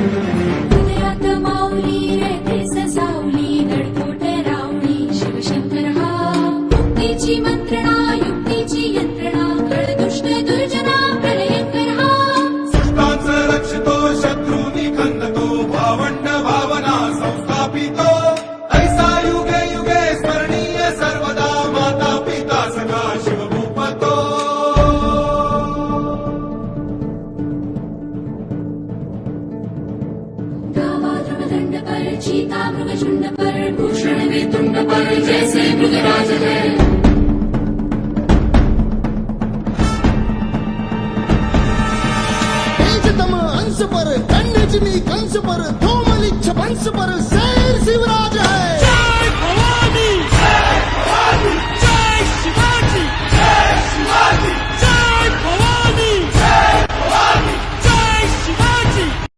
हृदयात माऊली रयते ससावली दडकोट रावणी शिवशंकर हा मुक्तीची मंत्रणा युक्तीची यंत्रणा कळदुष्ट दुर्जना प्रलयंकर हा सृष्टांच रक्षितो शत्रूंनी खंदतो भावंड भावना संस्थापितो ऐसा युगे युगे स्मरणीय सर्वदा माता पिता सखा शिवभूपतो गावा ध्रुवदंड पर चीता मृगचुंड पर भूषण वेतुंड पर जैसे मृगराज है तेजतम अंश पर खंडजनी कंस पर धूमलिच्छ वंश पर